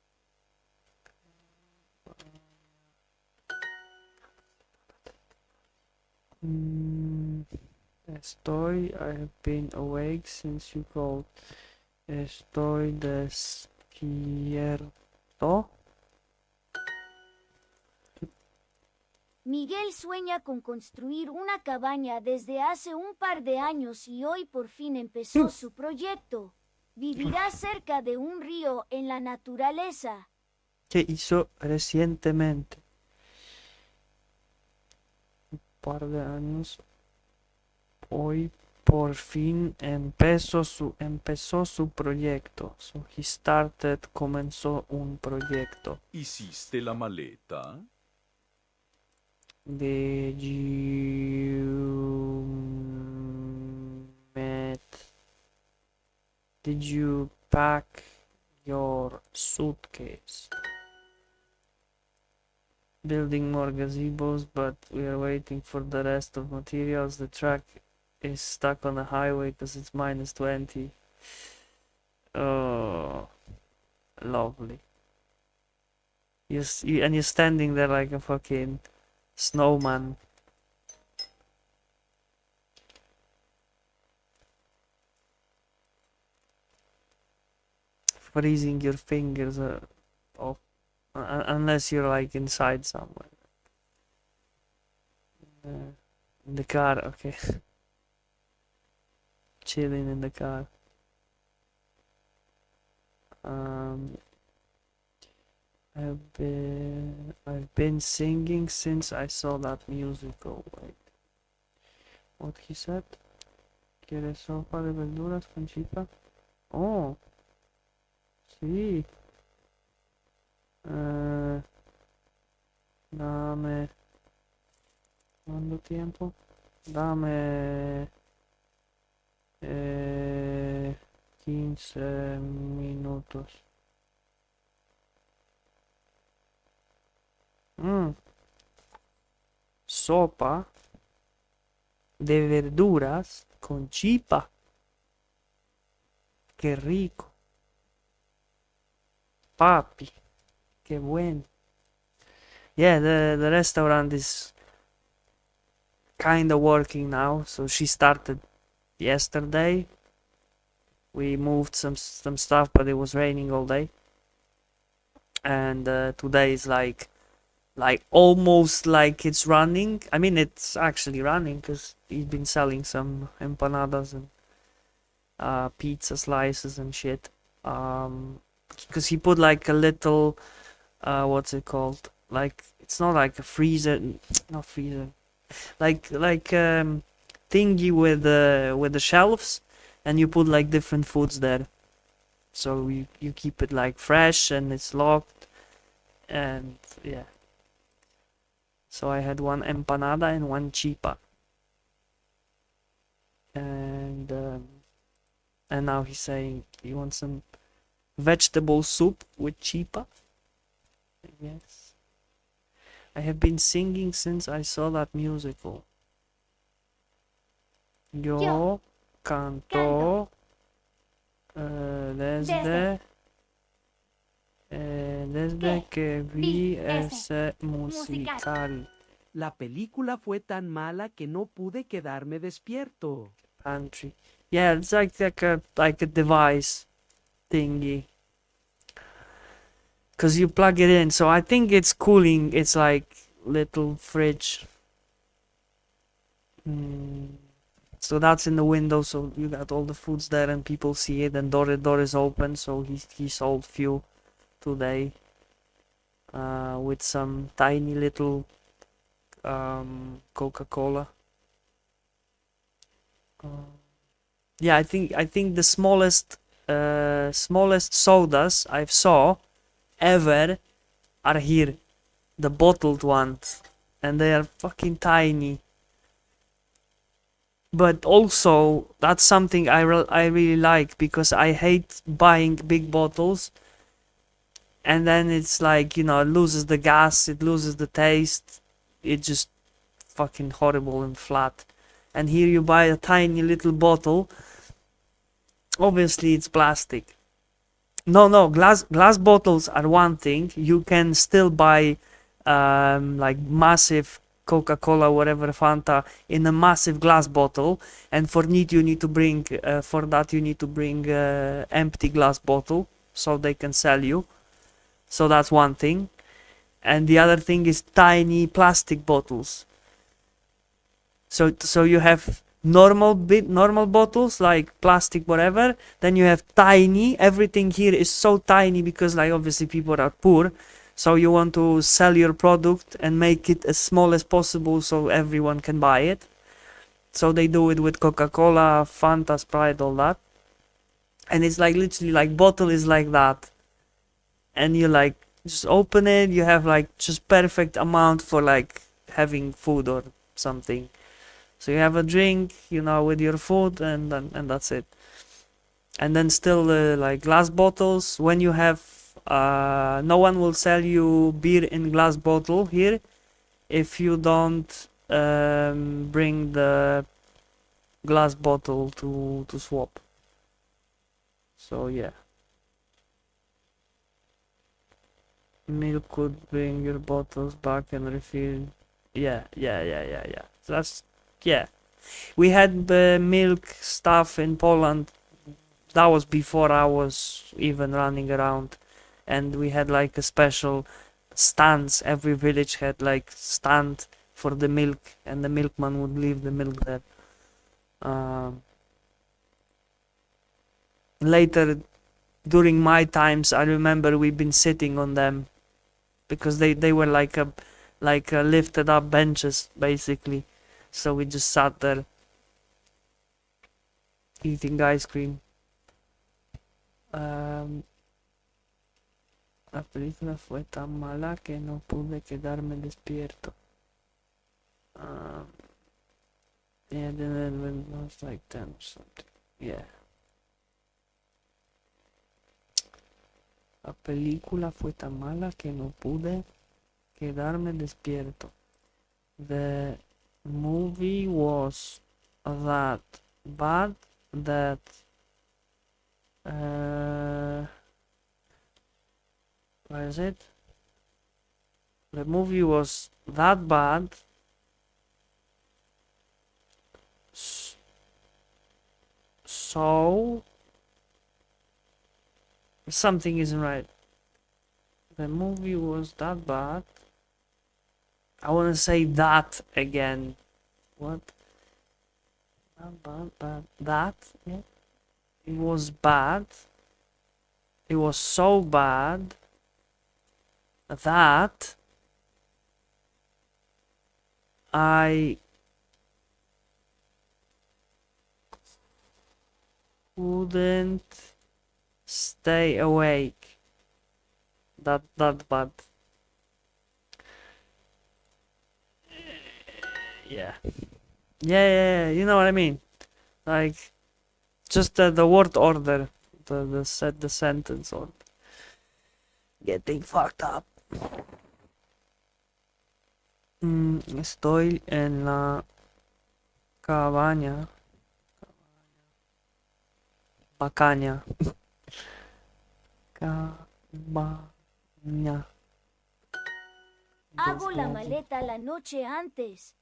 I've been awake since you called. Estoy despierto. Miguel sueña con construir una cabaña desde hace un par de años y hoy por fin empezó su proyecto. Vivirá cerca de un río en la naturaleza. Que hizo recientemente. Un par de años. Hoy por fin empezó su proyecto. So he started, comenzó un proyecto. ¿Hiciste la maleta? Did you Did you pack your suitcase? Building more gazebos, but we are waiting for the rest of materials. The truck is stuck on the highway because it's -20. Oh, lovely. And you're standing there like a fucking snowman. Freezing your fingers off. Unless you're like inside somewhere. In the car, okay. Chilling in the car. I've been singing since I saw that musical. Wait. What he said? ¿Quieres sopa de verduras con chipa? Oh. Sí. Dame. ¿Cuánto tiempo? Dame 15 minutos. Sopa de verduras con chipa. Qué rico. Papi. Qué bueno. Yeah, the restaurant is kind of working now. So she started yesterday. We moved some stuff, but it was raining all day. And today is like almost like it's running. I mean, it's actually running because he's been selling some empanadas and pizza slices and shit. Because he put like a little what's it called? Like, it's not like a freezer, not freezer, like thingy with the shelves, and you put like different foods there, so you keep it like fresh and it's locked. And yeah, so I had one empanada and one chipa, and now he's saying he wants some vegetable soup with chipa. Yes. I have been singing since I saw that musical. Yo canto desde que vi ese musical. La película fue tan mala que no pude quedarme despierto. Pantry. Yeah, it's like a device thingy. Because you plug it in, so I think it's cooling. It's like little fridge. So that's in the window, so you got all the foods there and people see it, and door is open, so he sold few today with some tiny little Coca-Cola. Yeah, I think the smallest sodas I've saw ever are here, the bottled ones, and they are fucking tiny. But also that's something I really like, because I hate buying big bottles and then it's like, it loses the gas, it loses the taste, it's just fucking horrible and flat. and here you buy a tiny little bottle. Obviously it's plastic. No, glass bottles are one thing. You can still buy like massive Coca-Cola, whatever, Fanta in a massive glass bottle, and for that you need to bring empty glass bottle so they can sell you. So that's one thing. And the other thing is tiny plastic bottles. So you have normal bottles like plastic, whatever. Then you have tiny. Everything here is so tiny because like obviously people are poor. So you want to sell your product and make it as small as possible so everyone can buy it. So they do it with Coca-Cola, Fanta, Sprite, all that. And it's like literally like bottle is like that. And you like just open it, you have like just perfect amount for like having food or something. So you have a drink, with your food, and that's it. And then still like glass bottles. When you have, no one will sell you beer in glass bottle here if you don't bring the glass bottle to swap. So yeah. Milk could bring your bottles back and refill. Yeah. That's, yeah. We had the milk stuff in Poland. That was before I was even running around. And we had like a special stands. Every village had like stand for the milk, and the milkman would leave the milk there. Later, during my times, I remember we've been sitting on them because they were like a lifted up benches basically. So we just sat there eating ice cream. La película fue tan mala que no pude quedarme despierto. Yeah, then when I was like 10 or something. Yeah. La película fue tan mala que no pude quedarme despierto. The movie was that bad that what is it? The movie was that bad so something isn't right. The movie was that bad. I want to say that again. What? That? Yeah. It was bad. It was so bad that I couldn't stay awake. That bad. Yeah, you know what I mean. Like, just the word order, the sentence order. Getting fucked up. Estoy en la cabaña. Bacaña. Cabaña. Hago la maleta la noche antes.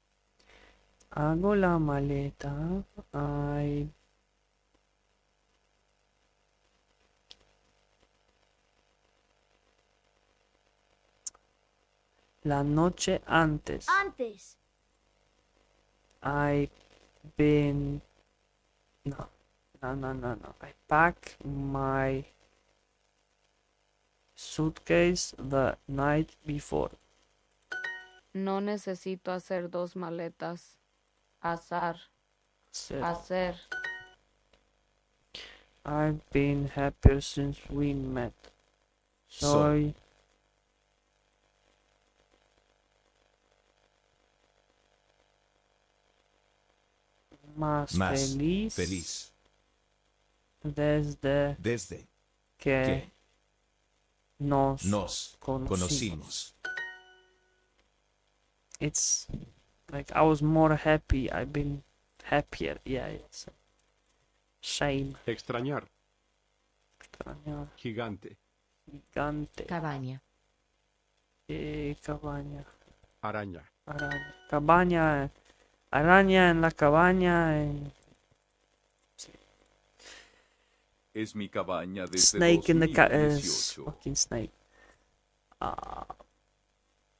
Hago la maleta. Ay. La noche antes. Antes. I been. No. I pack my suitcase the night before. No necesito hacer dos maletas. Hacer. I've been happier since we met. Soy más feliz desde que nos conocimos. It's like I was more happy. I've been Happier, yeah, yes. Shame. Extrañar. Extrañar. Gigante. Gigante. Cabaña. Cabaña. Araña. Araña. Cabaña. Araña en la cabaña. Es mi cabaña desde Snake in the 2018. fucking snake.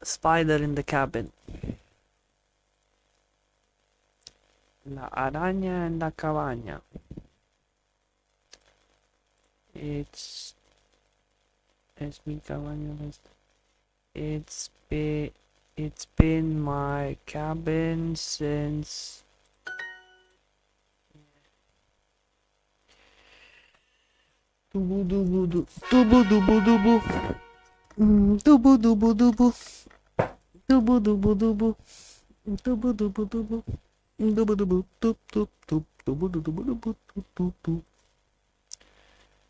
Spider in the cabin. La araña en la cabaña. Es mi cabaña. It's been my cabin since dubu dubu dubu dubu dubu dubu dubu dubu dubu dubu dubu dubu dubu dubu dubu dubu dubu dup dup dup dubu dubu dubu dubu dup dup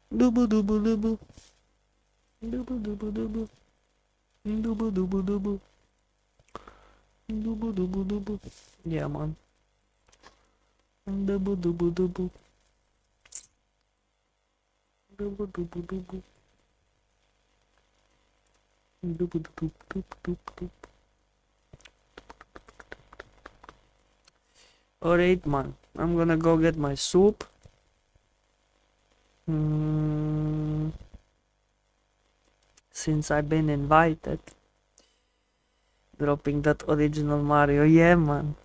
dubu dubu dubu dubu dubu dubu dubu dubu dubu dubu dubu dubu. Yeah, man. Dubu dubu dubu dubu dubu dubu dubu dubu dubu dubu. Alright, man. I'm gonna go get my soup. Since I've been invited. Dropping that original Mario, yeah, man.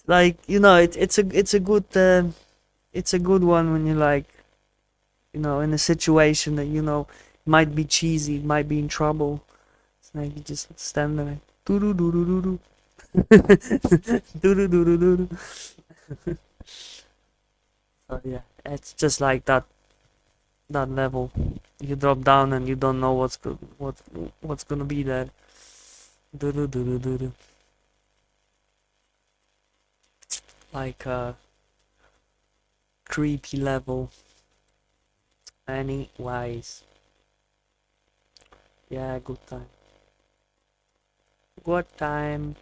Like, you know, it's a good one when you like, you know, in a situation that you know might be cheesy, might be in trouble. It's like you just stand there, doo doo doo doo doo doo, doo doo doo doo doo. So yeah, it's just like that level. You drop down and you don't know what's gonna be there. Doo doo doo doo doo doo. Like a creepy level. Anyways, yeah, good time. Good time.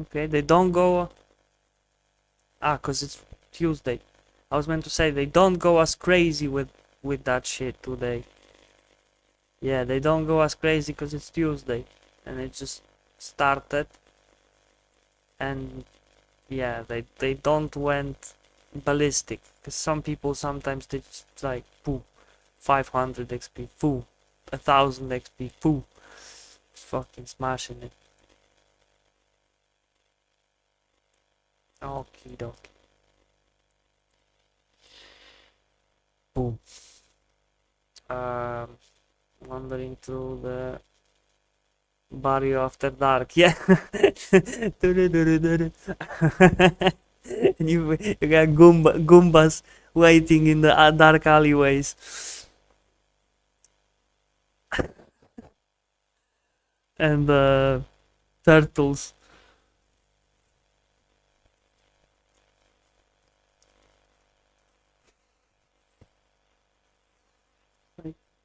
Okay, they don't go. Cause it's Tuesday. I was meant to say they don't go as crazy with that shit today. Yeah, they don't go as crazy because it's Tuesday, and it just started. And yeah, they don't went ballistic, because some people sometimes they just like poo, 500 XP, poo, 1000 XP, poo, fucking smashing it. Okie dokie. Boom. Wandering through the barrio after dark. Yeah. And you got Goombas waiting in the dark alleyways. And turtles.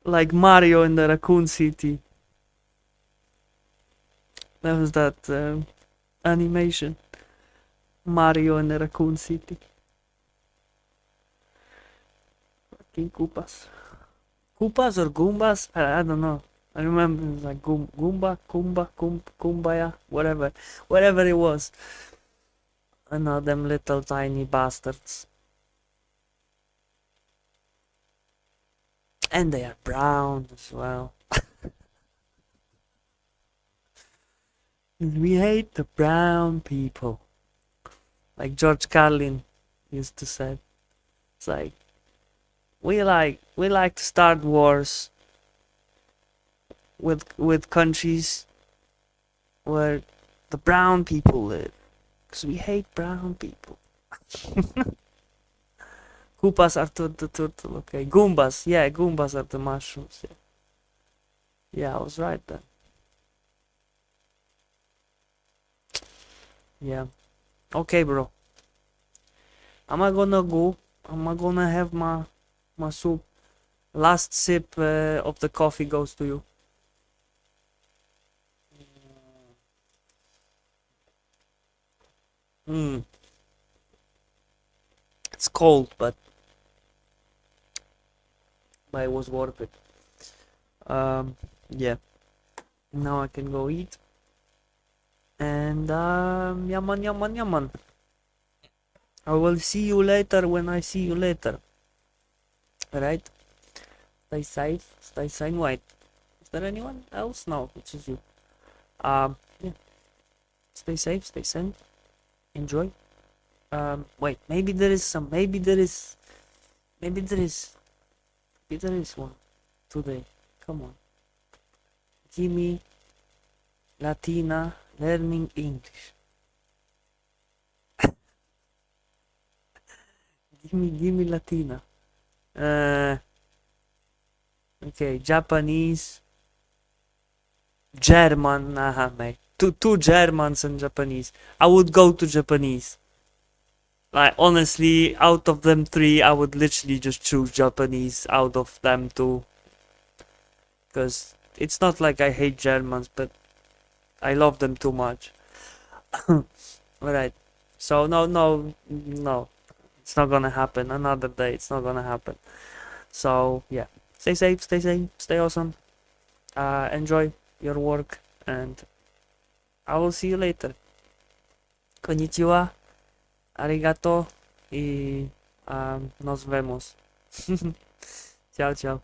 Like Mario in the Raccoon City. That was that animation. Mario in the Raccoon City. Fucking Koopas. Koopas or Goombas? I don't know. I remember it was like Goomba, Kumbaya, whatever. Whatever it was. I know them little tiny bastards. And they are brown as well. We hate the brown people. Like George Carlin used to say. It's like we like to start wars with countries where the brown people live. Because we hate brown people. Koopas are the turtle, okay. Goombas, yeah, Goombas are the mushrooms, yeah. Yeah, I was right then. Yeah. Okay, bro. I'm gonna go. I'm gonna have my soup. Last sip of the coffee goes to you. Mm. It's cold, but it was worth it. Yeah. Now I can go eat. And yaman, yaman, yaman. I will see you later when I see you later. Alright? Stay safe. Stay sane. Wait. Is there anyone else? No, it's just you. Yeah. Stay safe. Stay sane. Enjoy. Wait. Maybe there is some. Maybe there is. Maybe there is. Maybe there is one today. Come on. Gimme Latina learning English. Gimme Latina. Okay, Japanese, German. Mate. Two Germans and Japanese. I would go to Japanese. Like honestly, out of them three, I would literally just choose Japanese out of them two. Because it's not like I hate Germans, but I love them too much. Alright. So no. It's not gonna happen. Another day, it's not gonna happen. So yeah. Stay safe, stay sane, stay awesome. Enjoy your work, and I will see you later. Konnichiwa, arigato, y nos vemos. Chao, chao.